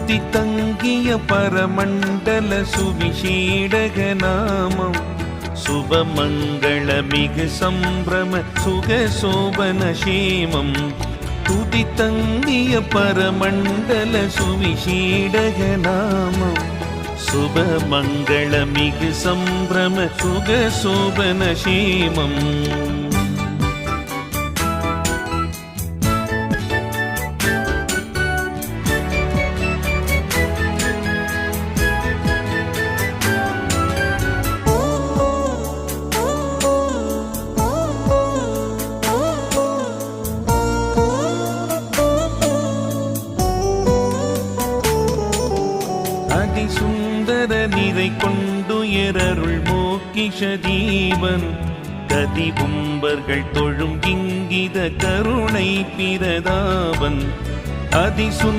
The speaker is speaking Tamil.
துதி தங்கிய பரமண்டல சுவிசேடக நாமம் சுபமங்கள மிகு சம்பிரம சுக சோபன சேமம் துதி தங்கிய பரமண்டல சுவிசேடக நாமம் சுபமங்கள மிகு சம்பிரம சுக சோபன சேமம் சுந்தர நிறை கொண்டுயரருள் மோக்கிஷ தீபன் கதிபும்பர்கள் தொழும் இங்கித கருணை பிரதாபன் அதிசுந்த